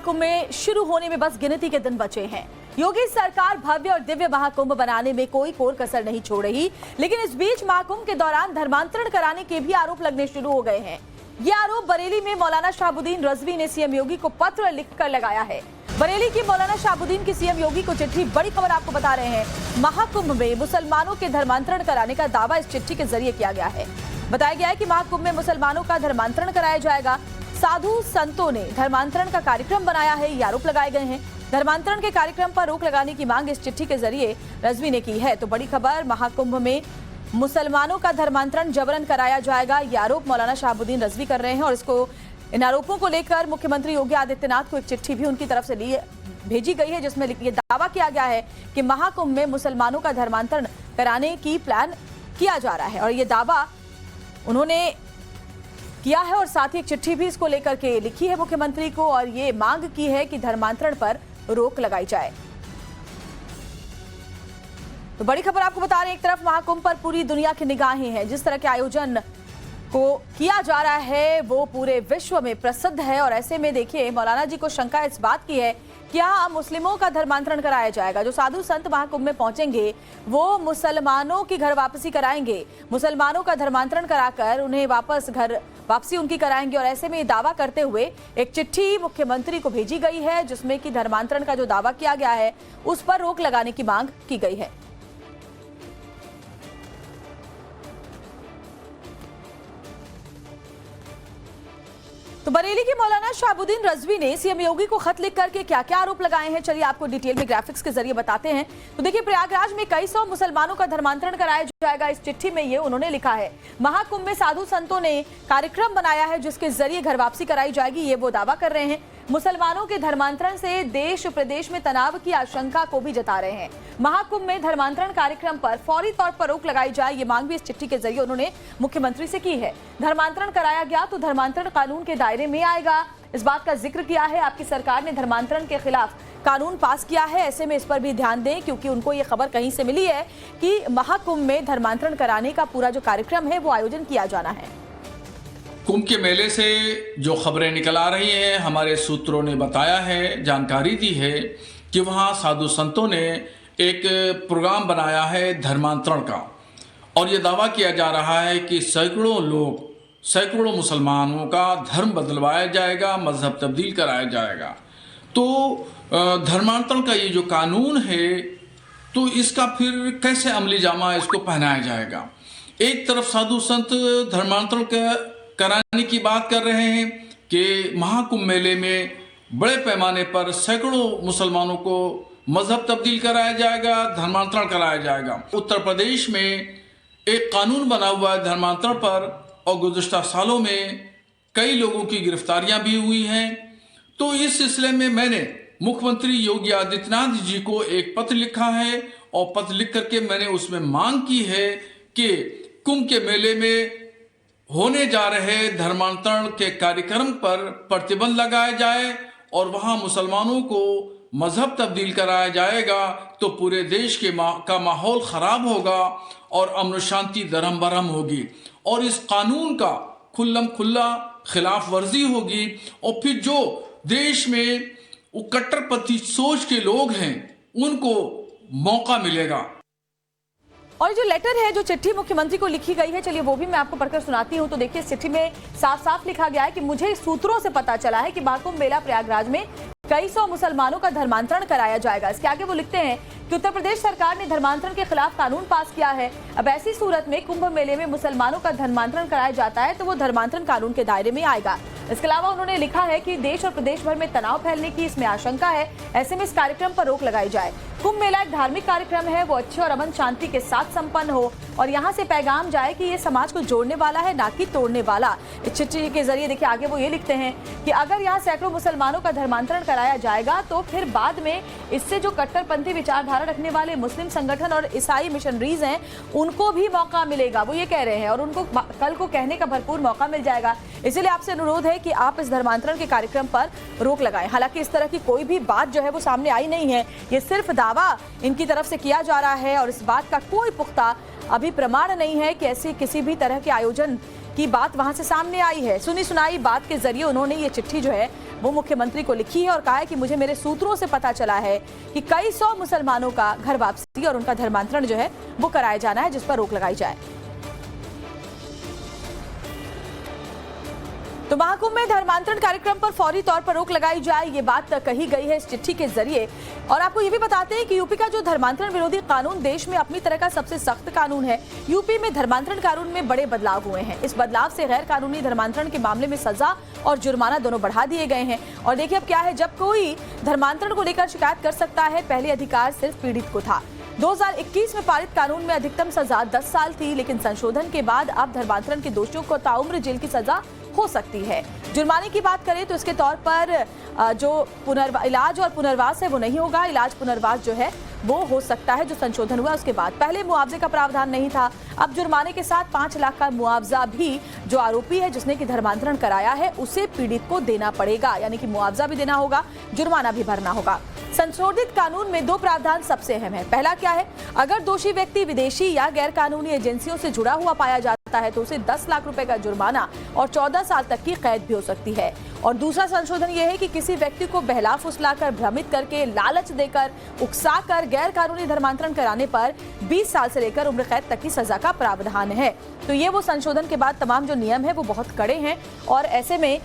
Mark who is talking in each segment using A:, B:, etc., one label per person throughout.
A: महाकुंभ में शुरू होने में बस गिनती के दिन बचे हैं। योगी सरकार भव्य और दिव्य महाकुंभ बनाने में कोई कोर कसर नहीं छोड़ रही, लेकिन इस बीच महाकुंभ के दौरान धर्मांतरण कराने के भी आरोप लगने शुरू हो गए हैं। ये आरोप बरेली में मौलाना शहाबुद्दीन रजवी ने सीएम योगी को पत्र लिखकर लगाया है। बरेली की मौलाना शहाबुद्दीन की सीएम योगी को चिट्ठी। बड़ी खबर आपको बता रहे हैं, महाकुंभ में मुसलमानों के धर्मांतरण कराने का दावा इस चिट्ठी के जरिए किया गया है। बताया गया है कि महाकुंभ में मुसलमानों का धर्मांतरण कराया जाएगा। साधु संतों ने धर्मांतरण का कार्यक्रम बनाया है, ये आरोप लगाए गए हैं। धर्मांतरण के कार्यक्रम पर रोक लगाने की मांग इस चिट्ठी के जरिए रजवी ने की है। तो बड़ी खबर, महाकुंभ में मुसलमानों का धर्मांतरण जबरन कराया जाएगा, ये आरोप मौलाना शहाबुद्दीन रजवी कर रहे हैं। और इन आरोपों को लेकर मुख्यमंत्री योगी आदित्यनाथ को एक चिट्ठी भी उनकी तरफ से भेजी गई है, जिसमें ये दावा किया गया है कि महाकुंभ में मुसलमानों का धर्मांतरण कराने की प्लान किया जा रहा है। और ये दावा उन्होंने किया है और साथ ही एक चिट्ठी भी इसको लेकर के लिखी है मुख्यमंत्री को, और ये मांग की है कि धर्मांतरण पर रोक लगाई जाए। तो बड़ी खबर आपको बता रहे हैं, एक तरफ महाकुंभ पर पूरी दुनिया की निगाहें हैं। जिस तरह के आयोजन को किया जा रहा है वो पूरे विश्व में प्रसिद्ध है। और ऐसे में देखिए, मौलाना जी को शंका इस बात की है कि यहाँ मुस्लिमों का धर्मांतरण कराया जाएगा। जो साधु संत महाकुंभ में पहुंचेंगे वो मुसलमानों की घर वापसी कराएंगे, मुसलमानों का धर्मांतरण कराकर उन्हें घर वापसी उनकी कराएंगे। और ऐसे में ये दावा करते हुए एक चिट्ठी मुख्यमंत्री को भेजी गई है, जिसमें कि धर्मांतरण का जो दावा किया गया है उस पर रोक लगाने की मांग की गई है। तो बरेली के मौलाना शहाबुद्दीन रजवी ने सीएम योगी को खत लिख करके क्या क्या आरोप लगाए हैं, चलिए आपको डिटेल में ग्राफिक्स के जरिए बताते हैं। तो देखिए, प्रयागराज में कई सौ मुसलमानों का धर्मांतरण कराया जाएगा, इस चिट्ठी में ये उन्होंने लिखा है। महाकुंभ में साधु संतों ने कार्यक्रम बनाया है जिसके जरिए घर वापसी कराई जाएगी, ये वो दावा कर रहे हैं। मुसलमानों के धर्मांतरण से देश प्रदेश में तनाव की आशंका को भी जता रहे हैं। महाकुंभ में धर्मांतरण कार्यक्रम पर फौरी तौर पर रोक लगाई जाए, ये मांग भी इस चिट्ठी के जरिए उन्होंने मुख्यमंत्री से की है। धर्मांतरण कराया गया तो धर्मांतरण कानून के दायरे में आएगा, इस बात का जिक्र किया है। आपकी सरकार ने धर्मांतरण के खिलाफ कानून पास किया है, ऐसे में इस पर भी ध्यान दें, क्योंकि उनको ये खबर कहीं से मिली है कि महाकुंभ में धर्मांतरण कराने का पूरा जो कार्यक्रम है वो आयोजन किया जाना है।
B: कुंभ के मेले से जो खबरें निकल आ रही हैं, हमारे सूत्रों ने बताया है, जानकारी दी है कि वहाँ साधु संतों ने एक प्रोग्राम बनाया है धर्मांतरण का, और ये दावा किया जा रहा है कि सैकड़ों मुसलमानों का धर्म बदलवाया जाएगा, मजहब तब्दील कराया जाएगा। तो धर्मांतरण का ये जो कानून है, तो इसका फिर कैसे अमली जामा इसको पहनाया जाएगा। एक तरफ साधु संत धर्मांतरण कराने की बात कर रहे हैं कि महाकुंभ मेले में बड़े पैमाने पर सैकड़ों मुसलमानों को मजहब तब्दील कराया जाएगा, धर्मांतरण कराया जाएगा। उत्तर प्रदेश में एक कानून बना हुआ है धर्मांतरण पर, और गुज़श्ता सालों में कई लोगों की गिरफ्तारियां भी हुई हैं। तो इस सिलसिले में मैंने मुख्यमंत्री योगी आदित्यनाथ जी को एक पत्र लिखा है, और पत्र लिख करके मैंने उसमें मांग की है कि कुंभ के मेले में होने जा रहे धर्मांतरण के कार्यक्रम पर प्रतिबंध लगाया जाए, और वहां मुसलमानों को मजहब तब्दील कराया जाएगा तो पूरे देश का माहौल खराब होगा और अमन शांति दरहम बरहम होगी, और इस कानून का खुल्लम खुल्ला खिलाफ वर्जी होगी। और फिर जो देश में कट्टरपंथी सोच के लोग हैं उनको मौका मिलेगा।
A: और जो लेटर है, जो चिट्ठी मुख्यमंत्री को लिखी गई है, चलिए वो भी मैं आपको पढ़कर सुनाती हूँ। तो देखिए, इस चिट्ठी में साफ साफ लिखा गया है कि मुझे सूत्रों से पता चला है कि महाकुंभ मेला प्रयागराज में कई सौ मुसलमानों का धर्मांतरण कराया जाएगा। इसके आगे वो लिखते हैं कि उत्तर प्रदेश सरकार ने धर्मांतरण के खिलाफ कानून पास किया है। अब ऐसी सूरत में कुंभ मेले में मुसलमानों का धर्मांतरण कराया जाता है तो वो धर्मांतरण कानून के दायरे में आएगा। इसके अलावा उन्होंने लिखा है कि देश और प्रदेश भर में तनाव फैलने की इसमें आशंका है, ऐसे में इस कार्यक्रम पर रोक लगाई जाए। कुंभ मेला एक धार्मिक कार्यक्रम है, वो अच्छे और अमन शांति के साथ संपन्न हो, और यहाँ से पैगाम जाए कि ये समाज को जोड़ने वाला है, ना कि तोड़ने वाला। इस चिट्ठी के जरिए देखिए आगे वो ये लिखते हैं कि अगर यहाँ सैकड़ों मुसलमानों का धर्मांतरण कराया जाएगा तो फिर बाद में इससे जो कट्टरपंथी विचारधारा रखने वाले मुस्लिम संगठन और ईसाई मिशनरीज हैं उनको भी मौका मिलेगा, वो ये कह रहे हैं, और उनको कल को कहने का भरपूर मौका मिल जाएगा। इसीलिए आपसे अनुरोध है कि आप इस धर्मांतरण के कार्यक्रम पर रोक लगाएं। हालांकि इस तरह की कोई भी बात जो है वो सामने आई नहीं है, ये सिर्फ दावा इनकी तरफ से किया जा रहा है, और इस बात का कोई पुख्ता अभी प्रमाण नहीं है कि ऐसी किसी भी तरह के आयोजन की बात वहां से सामने आई है। सुनी सुनाई बात के जरिए उन्होंने ये चिट्ठी जो है वो मुख्यमंत्री को लिखी है और कहा है कि मुझे मेरे सूत्रों से पता चला है कि कई सौ मुसलमानों का घर वापसी और उनका धर्मांतरण जो है वो कराया जाना है, जिस पर रोक लगाई जाए। तो महाकुंभ में धर्मांतरण कार्यक्रम पर फौरी तौर पर रोक लगाई जाए, ये बात कही गई है इस चिट्ठी के जरिए। और आपको ये भी बताते हैं कि यूपी का जो धर्मांतरण विरोधी कानून देश में अपनी तरह का सबसे सख्त कानून है। यूपी में धर्मांतरण कानून में बड़े बदलाव हुए हैं। इस बदलाव से गैर कानूनी धर्मांतरण के मामले में सजा और जुर्माना दोनों बढ़ा दिए गए हैं। और देखिए अब क्या है, जब कोई धर्मांतरण को लेकर शिकायत कर सकता है, पहले अधिकार सिर्फ पीड़ित को था। 2021 में पारित कानून में अधिकतम सजा 10 साल थी, लेकिन संशोधन के बाद अब धर्मांतरण के दोषियों को ताउम्र जेल की सजा हो सकती है। जुर्माने की बात करें तो इसके तौर पर जो इलाज और पुनर्वास है वो नहीं होगा। इलाज पुनर्वास जो है वो हो सकता है जो संशोधन हुआ उसके बाद। पहले मुआवजे का प्रावधान नहीं था, अब जुर्माने के साथ 5 लाख का मुआवजा भी जो आरोपी है जिसने की धर्मांतरण कराया है उसे पीड़ित को देना पड़ेगा, यानी कि मुआवजा भी देना होगा, जुर्माना भी भरना होगा। संशोधित कानून में 2 प्रावधान सबसे अहम है। पहला क्या है, अगर दोषी व्यक्ति विदेशी या गैर कानूनी एजेंसियों से जुड़ा हुआ पाया जाता है तो उसे 10 लाख रुपए का जुर्माना और 14 साल तक की कैद भी हो सकती है। और दूसरा संशोधन यह है कि किसी व्यक्ति को बहला फुसलाकर, भ्रमित करके, लालच देकर, उकसाकर गैर कानूनी धर्मांतरण कराने पर 20 साल से लेकर उम्र कैद तक की सजा का प्रावधान है। तो ये वो संशोधन के बाद तमाम जो नियम है वो बहुत कड़े हैं। और ऐसे में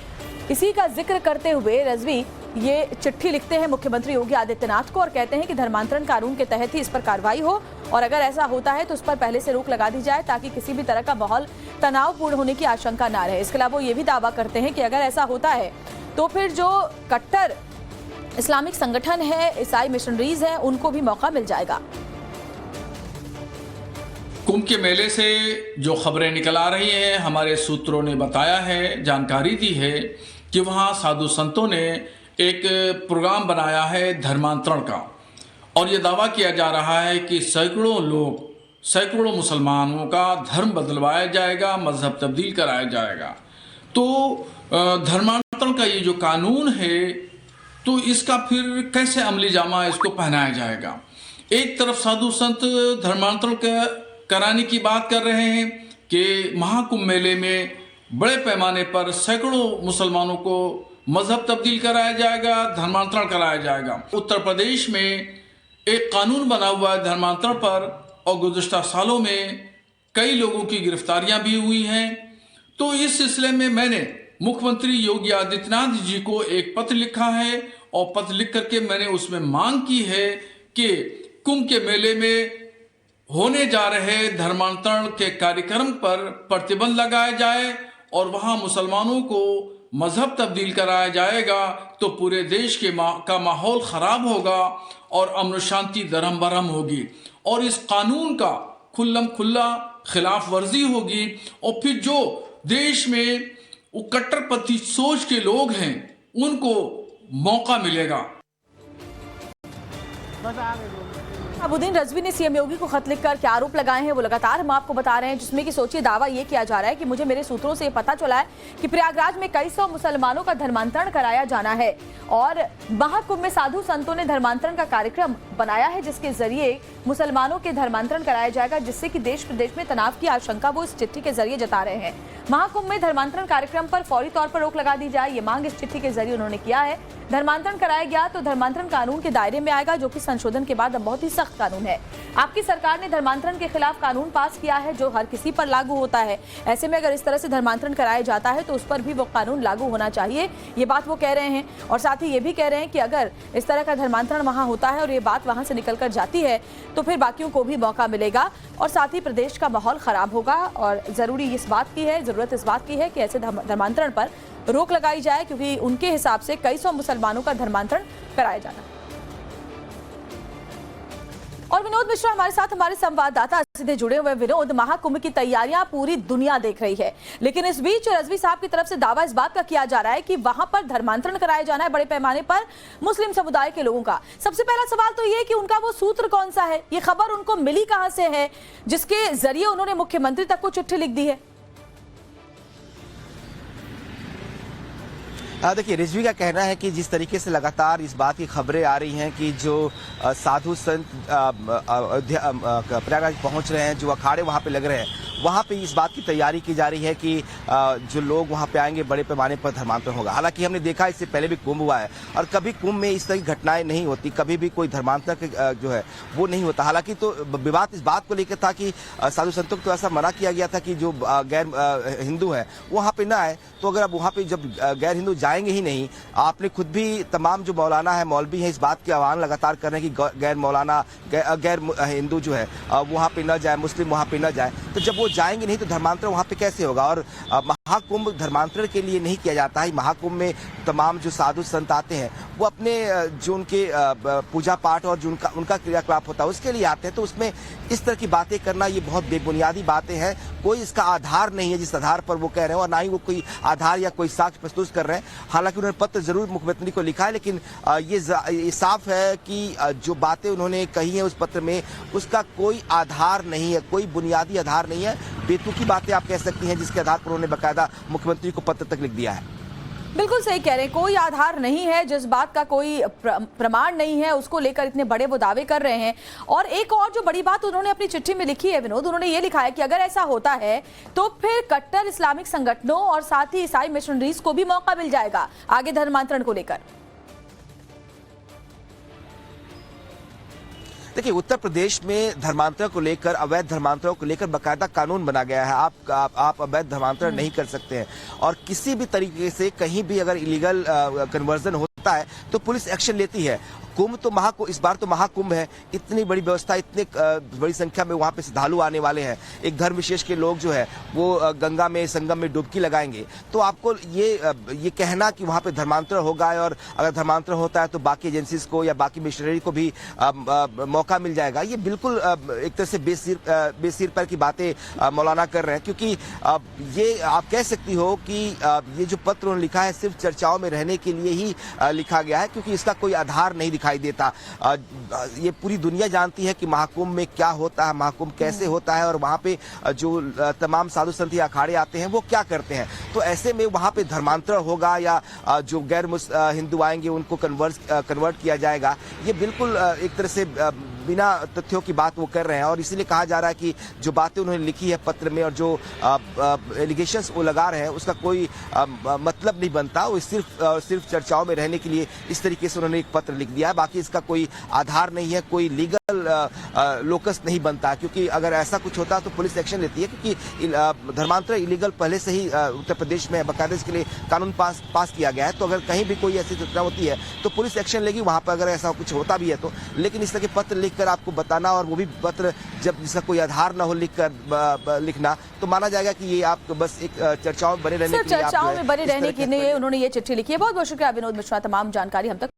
A: इसी का जिक्र करते हुए रजवी ये चिट्ठी लिखते हैं मुख्यमंत्री योगी आदित्यनाथ को और कहते हैं कि धर्मांतरण कानून के तहत ही इस पर कार्रवाई हो और अगर ऐसा होता है तो उस पर पहले से रोक लगा दी जाए ताकि किसी भी तरह का माहौल तनावपूर्ण होने की आशंका ना रहे। इसके अलावा वो ये भी दावा करते हैं कि अगर ऐसा होता है तो फिर जो कट्टर इस्लामिक संगठन है, ईसाई मिशनरीज हैं, उनको भी मौका मिल जाएगा।
B: कुंभ के मेले से जो खबरें निकल आ रही हैं, हमारे सूत्रों ने बताया है, जानकारी दी है कि वहाँ साधु संतों ने एक प्रोग्राम बनाया है धर्मांतरण का और ये दावा किया जा रहा है कि सैकड़ों मुसलमानों का धर्म बदलवाया जाएगा, मजहब तब्दील कराया जाएगा। तो धर्मांतरण का ये जो कानून है तो इसका फिर कैसे अमली जामा इसको पहनाया जाएगा। एक तरफ साधु संत धर्मांतरण कराने की बात कर रहे हैं कि महाकुंभ मेले में बड़े पैमाने पर सैकड़ों मुसलमानों को मजहब तब्दील कराया जाएगा, धर्मांतरण कराया जाएगा। उत्तर प्रदेश में एक कानून बना हुआ है धर्मांतरण पर और गुज़िश्ता सालों में कई लोगों की गिरफ्तारियां भी हुई हैं। तो इस सिलसिले में मैंने मुख्यमंत्री योगी आदित्यनाथ जी को एक पत्र लिखा है और पत्र लिख करके मैंने उसमें मांग की है कि कुंभ के मेले में होने जा रहे धर्मांतरण के कार्यक्रम पर प्रतिबंध लगाया जाए और वहां मुसलमानों को मजहब तब्दील कराया जाएगा तो पूरे देश का माहौल खराब होगा और अमन शांति दरहम बरहम होगी और इस कानून का खुल्लम खुल्ला खिलाफ वर्जी होगी और फिर जो देश में कट्टरपंथी सोच के लोग हैं उनको मौका मिलेगा।
A: अबुद्दीन रजवी ने सीएम योगी को खत लिखकर क्या आरोप लगाए हैं वो लगातार हम आपको बता रहे हैं, जिसमें कि सोचिए दावा ये किया जा रहा है कि मुझे मेरे सूत्रों से पता चला है कि प्रयागराज में कई सौ मुसलमानों का धर्मांतरण कराया जाना है और महाकुंभ में साधु संतों ने धर्मांतरण का कार्यक्रम बनाया है जिसके जरिए मुसलमानों के धर्मांतरण कराया जाएगा, जिससे कि देश प्रदेश में तनाव की आशंका वो इस चिट्ठी के जरिए जता रहे हैं। महाकुंभ में धर्मांतरण कार्यक्रम पर फौरी तौर पर रोक लगा दी जाए, ये मांग इस चिट्ठी के जरिए उन्होंने किया है। धर्मांतरण कराया गया तो धर्मांतरण कानून के दायरे में आएगा, जो कि संशोधन के बाद अब बहुत ही सख्त कानून है। आपकी सरकार ने धर्मांतरण के खिलाफ कानून पास किया है जो हर किसी पर लागू होता है। ऐसे में अगर इस तरह से धर्मांतरण कराया जाता है तो उस पर भी वो कानून लागू होना चाहिए, ये बात वो कह रहे हैं। और साथ ही ये भी कह रहे हैं कि अगर इस तरह का धर्मांतरण वहां होता है और ये बात वहां से निकलकर जाती है तो फिर बाकियों को भी मौका मिलेगा और साथ ही प्रदेश का माहौल खराब होगा। और जरूरत इस बात की है कि ऐसे धर्मांतरण पर रोक लगाई जाए, क्योंकि उनके हिसाब से कई सौ मुसलमानों का धर्मांतरण कराया जाना। और विनोद मिश्रा हमारे साथ, हमारे संवाददाता सीधे जुड़े हुए। विनोद, महाकुंभ की तैयारियां पूरी दुनिया देख रही है, लेकिन इस बीच रजवी साहब की तरफ से दावा इस बात का किया जा रहा है कि वहां पर धर्मांतरण कराया जाना है बड़े पैमाने पर मुस्लिम समुदाय के लोगों का। सबसे पहला सवाल तो ये कि उनका वो सूत्र कौन सा है, ये खबर उनको मिली कहां से है जिसके जरिए उन्होंने मुख्यमंत्री तक को चिट्ठी लिख दी है?
C: देखिए, रिजवी का कहना है कि जिस तरीके से लगातार इस बात की खबरें आ रही हैं कि जो साधु संत प्रयागराज पहुंच रहे हैं, जो अखाड़े वहां पे लग रहे हैं, वहाँ पे इस बात की तैयारी की जा रही है कि जो लोग वहाँ पे आएंगे बड़े पैमाने पर धर्मांतरण होगा। हालांकि हमने देखा इससे पहले भी कुंभ हुआ है और कभी कुंभ में इस तरह की घटनाएं नहीं होती, कभी भी कोई धर्मांतरण जो है वो नहीं होता। हालांकि तो विवाद इस बात को लेकर था कि साधु संतों को तो ऐसा मना किया गया था कि जो गैर हिंदू है वहाँ पे ना आए। तो अगर अब वहाँ पे जब गैर हिंदू जाएंगे ही नहीं, आपने खुद भी तमाम जो मौलाना है, मौलवी है, इस बात के आह्वान लगातार कर रहे हैं कि गैर मौलाना गैर हिंदू जो है वहाँ पे न जाए, मुस्लिम वहाँ पे न जाए। तो जब वो जाएंगे नहीं तो धर्मांतरण वहाँ पे कैसे होगा? और महाकुंभ धर्मांतरण के लिए नहीं किया जाता है। महाकुंभ में तमाम जो साधु संत आते हैं वो अपने जो उनके पूजा पाठ और जो उनका क्रियाकलाप होता है उसके लिए आते हैं। तो उसमें इस तरह की बातें करना ये बहुत बेबुनियादी बातें हैं। कोई इसका आधार नहीं है जिस आधार पर वो कह रहे हैं, और ना ही वो कोई आधार या कोई साक्ष्य प्रस्तुत कर रहे हैं। हालांकि उन्होंने पत्र जरूर मुख्यमंत्री को लिखा है, लेकिन ये साफ है कि जो बातें उन्होंने कही हैं उस पत्र में उसका कोई आधार नहीं है, कोई बुनियादी आधार नहीं है। बेतुकी बातें आप कह सकती हैं जिसके आधार पर उन्होंने बाकायदा मुख्यमंत्री को पत्र तक लिख दिया है।
A: बिल्कुल सही कह रहे हैं, कोई आधार नहीं है, जिस बात का कोई प्रमाण नहीं है, उसको लेकर इतने बड़े वो दावे कर रहे हैं। और एक और जो बड़ी बात उन्होंने अपनी चिट्ठी में लिखी है विनोद, उन्होंने ये लिखा है कि अगर ऐसा होता है तो फिर कट्टर इस्लामिक संगठनों और साथ ही ईसाई मिशनरीज को भी मौका मिल जाएगा आगे धर्मांतरण को लेकर।
C: देखिए, उत्तर प्रदेश में धर्मांतरण को लेकर, अवैध धर्मांतरण को लेकर बाकायदा कानून बना गया है। आप अवैध धर्मांतरण नहीं कर सकते हैं, और किसी भी तरीके से कहीं भी अगर इलीगल कन्वर्जन होता है तो पुलिस एक्शन लेती है। कुंभ तो इस बार तो महाकुंभ है, इतनी बड़ी व्यवस्था, इतने बड़ी संख्या में वहाँ पे श्रद्धालु आने वाले हैं। एक धर्म विशेष के लोग जो है वो गंगा में, संगम में डुबकी लगाएंगे। तो आपको ये कहना कि वहाँ पे धर्मांतरण होगा और अगर धर्मांतरण होता है तो बाकी एजेंसीज को या बाकी मिशनरी को भी मौका मिल जाएगा, ये बिल्कुल एक तरह से बेसिर पैर की बातें मौलाना कर रहे हैं। क्योंकि ये आप कह सकती हो कि ये जो पत्र उन्होंने लिखा है सिर्फ चर्चाओं में रहने के लिए ही लिखा गया है, क्योंकि इसका कोई आधार नहीं दिखाई देता। ये पूरी दुनिया जानती है कि महाकुंभ में क्या होता है, महाकुंभ कैसे होता है, और वहाँ पे जो तमाम साधु संत अखाड़े आते हैं वो क्या करते हैं। तो ऐसे में वहाँ पे धर्मांतरण होगा या जो गैर हिंदू आएंगे उनको कन्वर्ट किया जाएगा, ये बिल्कुल एक तरह से बिना तथ्यों की बात वो कर रहे हैं। और इसीलिए कहा जा रहा है कि जो बातें उन्होंने लिखी है पत्र में और जो एलिगेशंस वो लगा रहे हैं उसका कोई मतलब नहीं बनता। वो सिर्फ चर्चाओं में रहने के लिए इस तरीके से उन्होंने एक पत्र लिख दिया है। बाकी इसका कोई आधार नहीं है, कोई लीगल लोकस नहीं बनता। क्योंकि अगर ऐसा कुछ होता तो पुलिस एक्शन लेती है, क्योंकि धर्मांतरण इलीगल पहले से ही उत्तर प्रदेश में बाकायदा इसके लिए कानून पास किया गया है। तो अगर कहीं भी कोई ऐसी घटना होती है तो पुलिस एक्शन लेगी वहां पर, अगर ऐसा कुछ होता भी है तो। लेकिन इस तरह के पत्र लिखकर आपको बताना, और वो भी पत्र जब जिसका कोई आधार ना हो लिखना, तो माना जाएगा कि ये आप बस एक चर्चाओं में बने रहने के लिए
A: उन्होंने ये चिट्ठी लिखी है। बहुत बहुत शुक्रिया विनोद मिश्रा, तमाम जानकारी हम तक